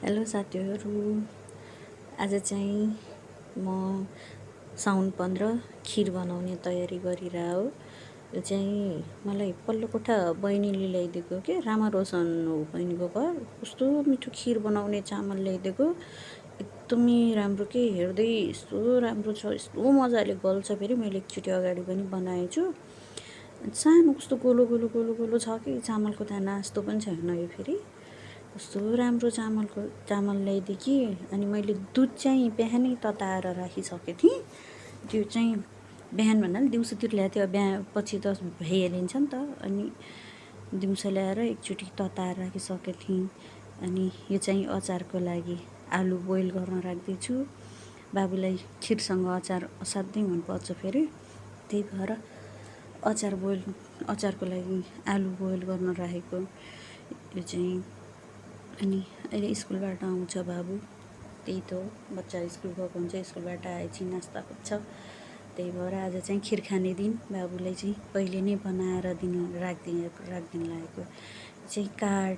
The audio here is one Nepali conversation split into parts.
हेलो साथीहरू, आज चाहिँ म साउन 15 खिर बनाउने तयारी गरिरह हो। यो चाहिँ मलाई पल्लोकोठा बहिनीले ल्याइदिएको के रामा रोशन हो बहिनीको घर। कस्तो मिठो खिर बनाउने चामल ल्याइदिएको, एकदमै राम्रो के हेर्दै यस्तो राम्रो छ, यस्तो मजाले गल्छ। फेरि मैले एकचोटि अगाडि पनि बनाएछु। सानो कस्तो गोलो गोलो गोलो गोलो छ कि चामलको दाना जस्तो पनि छैन यो। फेरि कस्तो राम्रो चामल ल्याइदिएँ कि। अनि मैले दुध चाहिँ बिहानै तताएर राखिसकेको थिएँ। त्यो चाहिँ बिहान भन्नाले दिउँसोतिर ल्याएको थियो, बिहान पछि त भइहालिन्छ नि त। अनि दिउँसो ल्याएर एकचोटि तताएर राखिसकेको थिएँ। अनि यो चाहिँ अचारको लागि आलु बोइल गर्न राख्दैछु। बाबुलाई खिरसँग अचार असाध्यै मनपर्छ। फेरि त्यही भएर अचारको लागि आलु बोइल गर्न राखेको यो चाहिँ। अनि अहिले स्कुलबाट आउँछ बाबु, त्यही त हो, बच्चा स्कुल गएको हुन्छ, स्कुलबाट आएपछि नास्ता खोज्छ। त्यही भएर आज चाहिँ खिर खाने दिन। बाबुलाई चाहिँ पहिले नै बनाएर राखिदिन लागेको चाहिँ।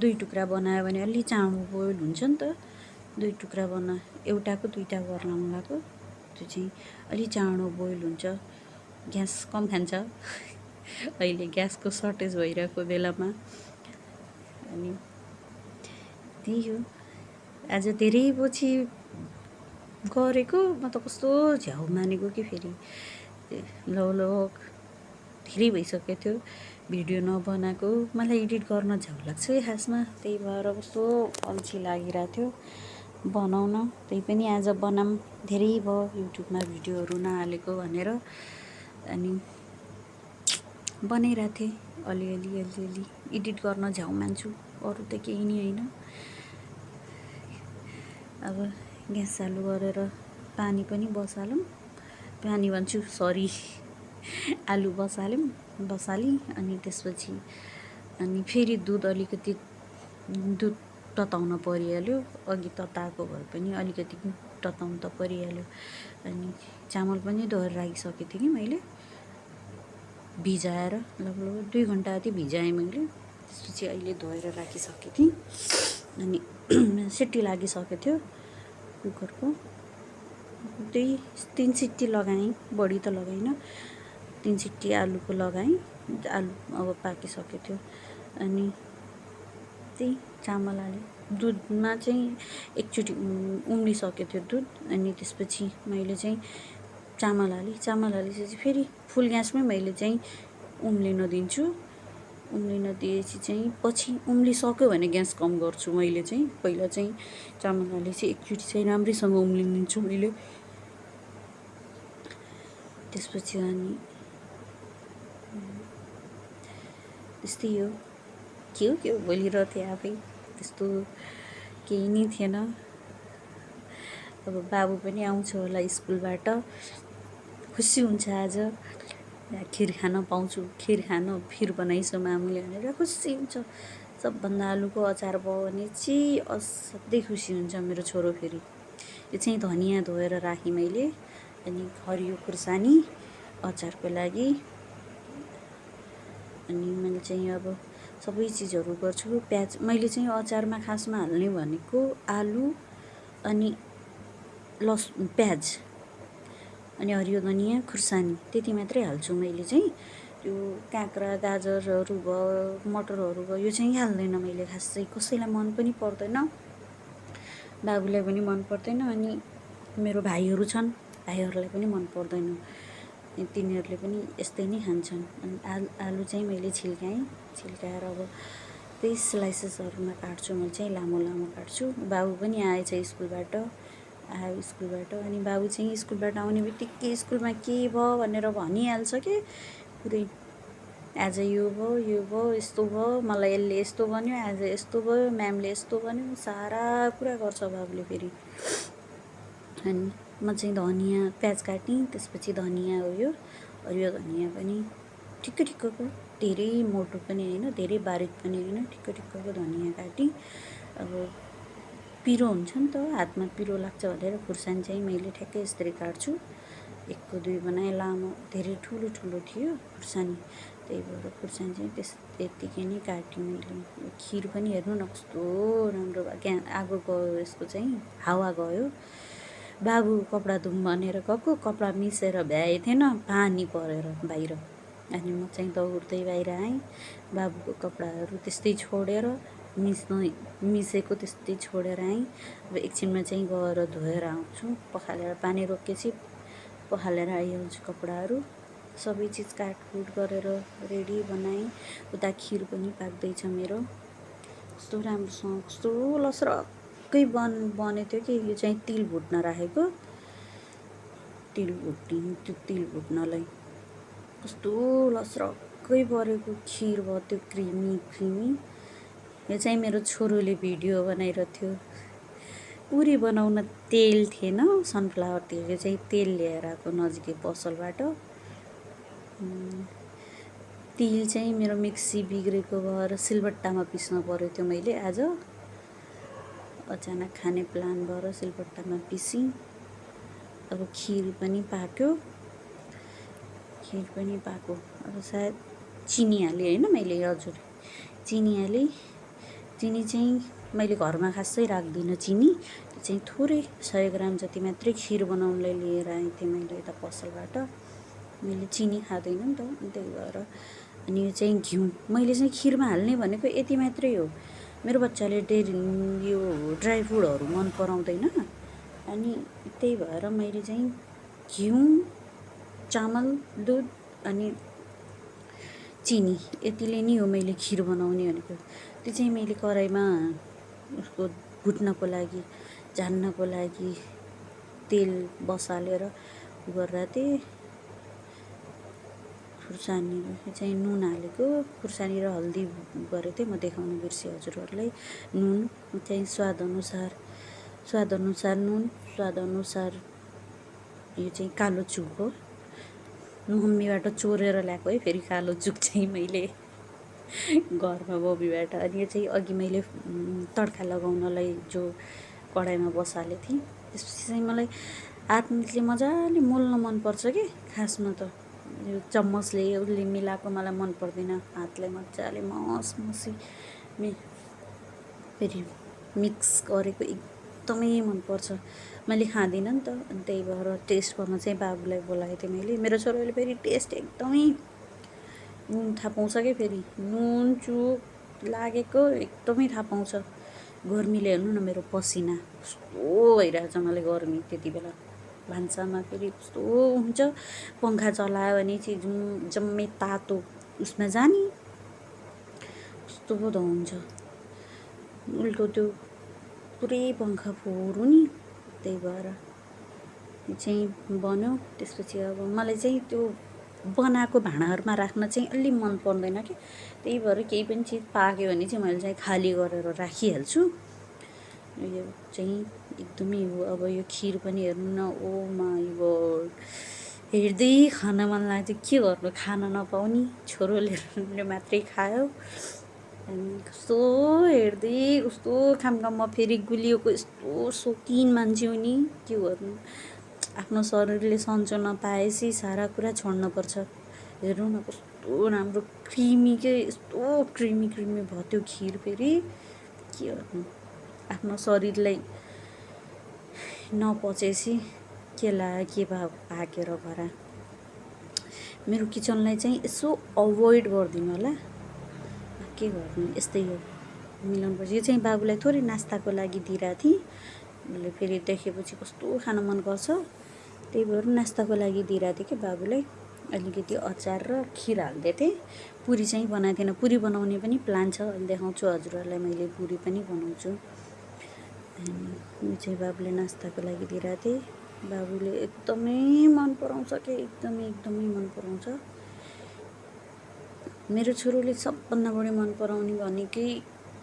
2 टुक्रा बनायो भने अलि चाँडो बोइल हुन्छ नि त। 2 टुक्रा एउटाको 2टा गर्न लगाएको, त्यो चाहिँ अलि चाँडो बोइल हुन्छ। ग्यास कम खान्छ अहिले ग्यासको सर्टेज भइरहेको बेलामा। अनि त्यही हो, आज धेरै पछि गरेको। म त कस्तो झ्याउ मानेको कि। फेरि लगभग धेरै भइसकेको थियो भिडियो नबनाएको। मलाई एडिट गर्न झ्याउ लाग्छ है खासमा, त्यही भएर कस्तो अल्छी लागिरहेको थियो बनाउन। त्यही पनि आज बनाऊँ, धेरै भयो युट्युबमा भिडियोहरू नहालेको भनेर। अनि बनाइरहेको थिएँ अलिअलि। एडिट गर्न झ्याउ मान्छु, अरू त केही नि होइन। अब ग्यास चालु गरेर पानी पनि बसालौँ, पानी भन्छु सरी, आलु बसाली। अनि त्यसपछि अनि फेरि दुध तताउन परिहाल्यो। अघि तताएको भए पनि अलिकति तताउनु त परिहाल्यो। अनि चामल पनि धोएर राखिसकेको थिएँ कि मैले, भिजाएर लगभग 2 घन्टा जति भिजाएँ मैले। त्यसपछि अहिले धोएर राखिसकेको थिएँ। अनि सिटी लागिसकेको थियो कुकरको, त्यही 3 सिटी लगाएँ, बढी त लगाइनँ। 3 सिटी आलुको लगाएँ, आलु अब पाकिसकेको थियो। अनि त्यही चामल हालेँ, दुधमा चाहिँ एकचोटि उम्लिसकेको थियो दुध। अनि त्यसपछि मैले चाहिँ चामल हालेपछि फेरि फुल ग्यासमै मैले चाहिँ उम्लिन दिन्छु। उम्लिन दिएपछि चाहिँ पछि उम्लिसक्यो भने ग्यास कम गर्छु मैले चाहिँ। पहिला चाहिँ चामल हालेपछि एकचोटि चाहिँ राम्रैसँग उम्लिदिन्छु मैले। त्यसपछि अनि त्यस्तै हो, के हो बोलिरहेको थिएँ आफै, त्यस्तो केही नै थिएन। अब बाबु पनि आउँछ होला स्कुलबाट, खुसी हुन्छ आज खिर खान पाउँछु, खिर बनाइछ मामुले भनेर खुसी हुन्छ। सबभन्दा आलुको अचार भयो भने चाहिँ असाध्यै खुसी हुन्छ मेरो छोरो। फेरि यो चाहिँ धनियाँ धोएर राखेँ मैले। अनि हरियो खुर्सानी अचारको लागि। अनि मैले चाहिँ अब सबै चिजहरू गर्छु। प्याज मैले चाहिँ अचारमा खासमा हाल्ने भनेको आलु अनि प्याज अनि हरियो धनियाँ खुर्सानी, त्यति मात्रै हाल्छु मैले चाहिँ। त्यो काँक्रा गाजरहरू भयो, मटरहरू भयो, यो चाहिँ हाल्दैन मैले खास चाहिँ। कसैलाई मन पनि पर्दैन, बाबुलाई पनि मन पर्दैन। अनि मेरो भाइहरू छन्, भाइहरूलाई पनि मन पर्दैन, तिनीहरूले पनि यस्तै नै खान्छन्। अनि आलु चाहिँ मैले छिल्काएर अब त्यही स्लाइसेसहरूमा काट्छु। मैले चाहिँ लामो लामो काट्छु। बाबु पनि आएछ स्कुलबाट, अनि बाबु चाहिँ स्कुलबाट आउने बित्तिकै स्कुलमा के भयो भनेर भनिहाल्छ कि पुरै। आज यो भयो यस्तो भयो, मलाई यसले यस्तो भन्यो, आज यस्तो भयो, म्यामले यस्तो भन्यो, सारा कुरा गर्छ बाबुले फेरि। अनि म चाहिँ धनियाँ प्याज काटेँ, त्यसपछि धनियाँ हो यो हरियो धनियाँ पनि ठिक्क ठिक्कको, धेरै मोटो पनि होइन, धेरै बारिक पनि होइन, ठिक्क ठिक्कको धनियाँ काटेँ। अब पिरो हुन्छ नि त, हातमा पिरो लाग्छ भनेर खुर्सानी चाहिँ मैले ठ्याक्कै यसरी काट्छु। 1 को 2 बनाएँ, लामो धेरै ठुलो थियो खुर्सानी, त्यही भएर खुर्सानी चाहिँ त्यत्तिकै नै काटेँ मैले। खिर पनि हेर्नु न कस्तो राम्रो भयो, आगो गयो यसको चाहिँ, हावा गयो। बाबु कपडा धुम भनेर गएको, कपडा मिसेर भ्याएको थिएन, पानी परेर बाहिर। अनि म चाहिँ दौड्दै बाहिर आएँ, बाबुको कपडाहरू त्यस्तै छोडेर मिसेको त्यस्तै छोडेर आएँ। अब एकछिनमा चाहिँ गएर धोएर आउँछु, पखालेर पानी रोकेपछि पखालेर आइहाल्छु कपडाहरू। सबै चिज काटकुट गरेर रेडी बनाएँ। उता खिर पनि पाक्दैछ मेरो, कस्तो राम्रोसँग कस्तो लसरक्कै बनेको थियो कि। यो चाहिँ तिल भुट्न राखेको, तिल भुट्नलाई कस्तो लसरक्कै परेको खिर भयो त्यो, क्रिमी। यो चाहिँ मेरो छोरोले भिडियो बनाइरहेको थियो। पुरी बनाउन तेल थिएन, सनफ्लावर तेल। यो चाहिँ तेल ल्याएर आएको नजिकै पसलबाट। तिल चाहिँ मेरो मिक्सी बिग्रेको भएर सिलबट्टामा पिस्न पऱ्यो थियो मैले आज। अचानक खाने प्लान भएर सिलबट्टामा पिसेँ। अब खिर पनि पाक्यो, अब सायद चिनी हालेँ होइन मैले, हजुर चिनी हालेँ। चिनी चाहिँ मैले घरमा खासै राख्दिनँ चिनी, त्यो चाहिँ थोरै 100 ग्राम जति मात्रै खिर बनाउनलाई लिएर आएँ थिएँ मैले यता पसलबाट। मैले चिनी खाँदैन नि त, अनि त्यही भएर। अनि यो चाहिँ घिउ, मैले चाहिँ खिरमा हाल्ने भनेको यति मात्रै हो। मेरो बच्चाले यो ड्राई फ्रुटहरू मन पराउँदैन, अनि त्यही भएर मैले चाहिँ घिउ, चामल, दुध अनि चिनी यतिले नै हो मैले खिर बनाउने भनेको। त्यो चाहिँ मैले कराईमा उसको भुट्नको लागि, झान्नको लागि तेल बसालेर गरेर थिएँ। खुर्सानी चाहिँ नुन हालेको, खुर्सानी र हल्दी गरेको थिएँ, म देखाउनु बिर्सेँ हजुरहरूलाई। नुन चाहिँ स्वादअनुसार नुन, स्वादअनुसार यो चाहिँ कालो चुक हो, मम्मीबाट चोरेर ल्याएको है फेरि कालो चुक चाहिँ मैले घरमा मम्मीबाट। अनि यो चाहिँ अघि मैले तड्का लगाउनलाई जो कराईमा बसालेको थिएँ, त्यसपछि चाहिँ मलाई हातले मजाले मोल्न मनपर्छ कि खासमा त। यो चम्मचले उसले मिलाएको मलाई मन पर्दैन, हातले मजाले मसी फेरि मिक्स गरेको एकदमै मनपर्छ। मैले खाँदिनँ नि त, अनि त्यही भएर टेस्ट गर्न चाहिँ बाबुलाई बोलाएको थिएँ मैले। मेरो छोराले फेरि टेस्ट एकदमै नुन थाहा पाउँछ कि, फेरि नुन चुक लागेको एकदमै थाहा पाउँछ। गर्मीले हेर्नु न मेरो पसिना कस्तो भइरहेछ मलाई, गर्मी त्यति बेला भान्सामा फेरि कस्तो हुन्छ। पङ्खा चलायो भने चाहिँ जम्मै तातो उसमा जाने, कस्तो पो हुन्छ। उल्टो त्यो पुरै पङ्खा फोहोर्नु नि, त्यही भएर यो चाहिँ बन्यो। त्यसपछि अब मलाई चाहिँ त्यो बनाएको भाँडाहरूमा राख्न चाहिँ अलि मन पर्दैन कि, त्यही भएर केही पनि चिज पाक्यो भने चाहिँ मैले चाहिँ खाली गरेर राखिहाल्छु। यो चाहिँ एकदमै हो। अब यो खिर पनि हेर्नु न, ओ माई गॉड, हेर्दै खान मन लाग्थ्यो, के गर्नु, खान नपाउने। छोरोले मात्रै खायो, अनि कस्तो हेर्दै कस्तो खाममा फेरि गुलियोको यस्तो सोकिन मान्छे हो नि, के गर्नु। आफ्नो शरीरले सन्चो नपाएपछि सारा कुरा छोड्नुपर्छ। हेर्नु न कस्तो राम्रो क्रिमी के, यस्तो क्रिमी भयो त्यो खिर, फेरि के गर्नु। आफ्नो शरीरलाई नपचेपछि के पाकेर भरा। मेरो किचनलाई चाहिँ यसो अभोइड गरिदिनु होला, के गर्नु, यस्तै हो, मिलाउनुपर्छ। यो चाहिँ बाबुलाई थोरै नास्ताको लागि दिइरहेको थिएँ, उसले फेरि देखेपछि कस्तो खान मन गर्छ, त्यही भएर नास्ताको लागि दिइरहेको थिएँ कि बाबुलाई। अलिकति अचार र खिर हाल्दै थिएँ। पुरी चाहिँ बनाएको थिएन, पुरी बनाउने पनि प्लान छ, अहिले देखाउँछु हजुरहरूलाई, मैले पुरी पनि बनाउँछु। यो चाहिँ बाबुले नास्ताको लागि दिइरहेको थिएँ। बाबुले एकदमै मन पराउँछ कि, एकदमै मन पराउँछ। मेरो छोरोले सबभन्दा बढी मन पराउने भनेकै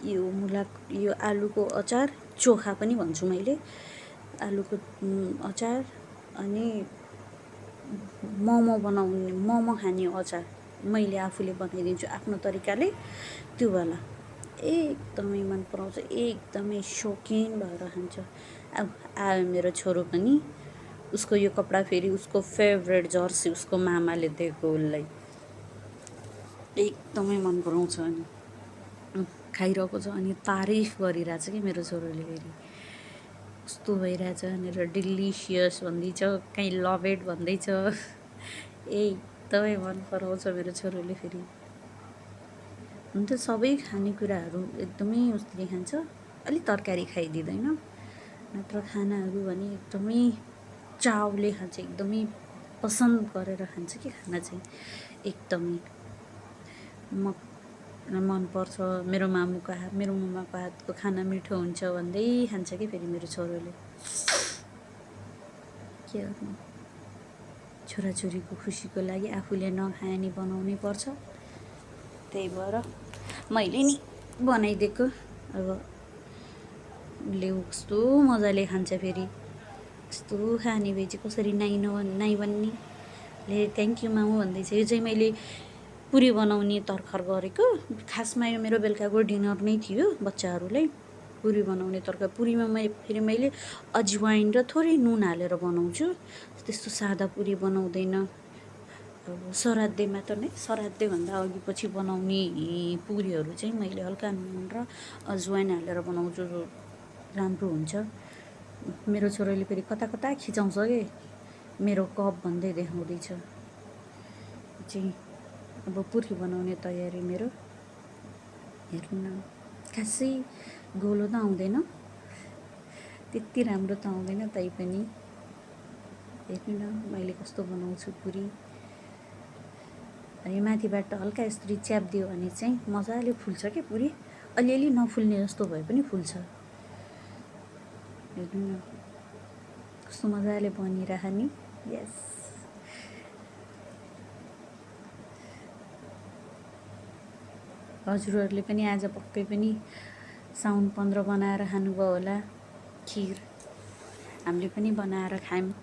यो आलुको अचार, चोखा पनि भन्छु मैले, आलुको अचार, अनि मोमो खाने अचार मैले आफूले बनाइदिन्छु आफ्नो तरिकाले, त्यो वाला एकदमै मन पराउँछ, एकदमै शौकिन भएर खान्छ। अब आयो मेरो छोरो पनि, उसको यो कपडा फेरि उसको फेभरेट जर्सी उसको मामाले दिएको उसलाई, एकदमै मन पराउँछ अनि खाइरहेको छ अनि तारिफ गरिरहेछ कि मेरो छोरोले फेरि कस्तो भइरहेछ भनेर डिलिसियस भन्दैछ, कहीँ लभ इट भन्दैछ। एकदमै मन पराउँछ मेरो छोरोले फेरि। हुन त सबै खानेकुराहरू एकदमै उसले खान्छ, अलिक तरकारी खाइदिँदैन, नत्र खानाहरू भने एकदमै चावले खान्छ, एकदमै पसन्द गरेर खान्छ कि खाना चाहिँ एकदमै मनपर्छ। मेरो मम्माको हातको खाना मिठो हुन्छ भन्दै खान्छ कि फेरि मेरो छोरोले। के गर्नु, छोराछोरीको खुसीको लागि आफूले नखाए नि बनाउनै पर्छ। त्यही भएर मैले नि बनाइदिएको। अब उसले कस्तो मजाले खान्छ फेरि, कस्तो खाने भए चाहिँ कसरी नाइ भन्ने। ले थ्याङ्क यू मामु भन्दैछ। यो चाहिँ मैले पुरी बनाउने तर्खर गरेको, खासमा यो मेरो बेलुकाको डिनर नै थियो बच्चाहरूलाई। पुरी बनाउने तर्खर, पुरीमा फेरि मैले अजवाइन र थोरै नुन हालेर बनाउँछु, त्यस्तो सादा पुरी बनाउँदैन। अब श्राद्धमा त नै, श्राद्धभन्दा अघि पछि बनाउने पुरीहरू चाहिँ मैले हल्का नुन र अजवाइन हालेर बनाउँछु, राम्रो हुन्छ। मेरो छोरोले फेरि कता कता खिचाउँछ कि मेरो कप भन्दै देखाउँदैछ। चाहिँ अब पुरी बनाउने तयारी मेरो। हेर्नु न, खासै गोलो त आउँदैन, त्यति राम्रो त आउँदैन, तैपनि हेर्नु न मैले कस्तो बनाउँछु पुरी। अनि माथिबाट हल्का यसरी च्यापिदियो भने चाहिँ मजाले फुल्छ क्या पुरी, अलिअलि नफुल्ने जस्तो भए पनि फुल्छ। हेर्नु न कस्तो मजाले बनिरहेको नि। यस, हजुरहरूले पनि आज पक्कै पनि साउन 15 बनाएर खानुभयो होला खिर। हामीले पनि बनाएर खायौँ,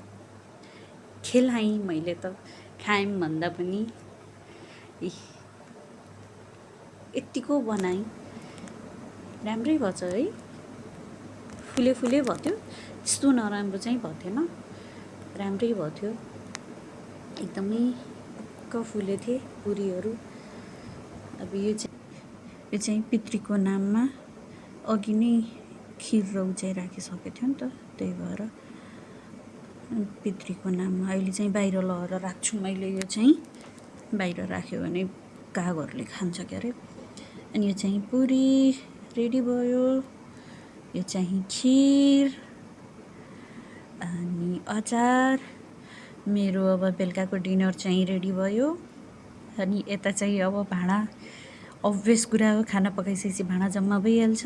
खेलाएँ मैले त, खायौँ भन्दा पनि यत्तिको बनाएँ, राम्रै भएछ है। फुले भयो त्यो, त्यस्तो नराम्रो चाहिँ भएन, राम्रै भयो थियो। एकदमै पक्क फुले थिए पुरीहरू। अब यो चाहिँ पितृको नाममा अघि नै खिर र चाहिँ राखिसकेको थियो नि त, त्यही भएर पितृको नाममा अहिले चाहिँ बाहिर लगेर राख्छु मैले। यो चाहिँ बाहिर राख्यो भने कागहरूले खान्छ के अरे। अनि यो चाहिँ पुरी रेडी भयो, यो चाहिँ खिर अनि अचार। मेरो अब बेलुकाको डिनर चाहिँ रेडी भयो। अनि यता चाहिँ अब भाँडा, अभियस कुरा हो, खाना पकाइसकेपछि भाँडा जम्मा भइहाल्छ,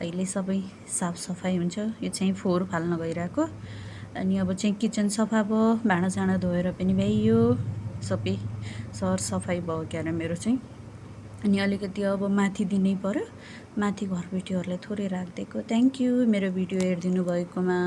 अहिले सबै साफसफाइ हुन्छ। यो चाहिँ फोहोर फाल्न गइरहेको। अनि अब चाहिँ किचन सफा भयो, भाँडासाँडा धोएर पनि भ्याइयो, सबै सरसफाइ भयो क्या अरे मेरो चाहिँ। अनि अलिकति अब माथि दिनै पर्यो, माथि घरबेटीहरूलाई थोरै राखिदिएको। थ्याङ्क यू मेरो भिडियो हेरिदिनु भएकोमा।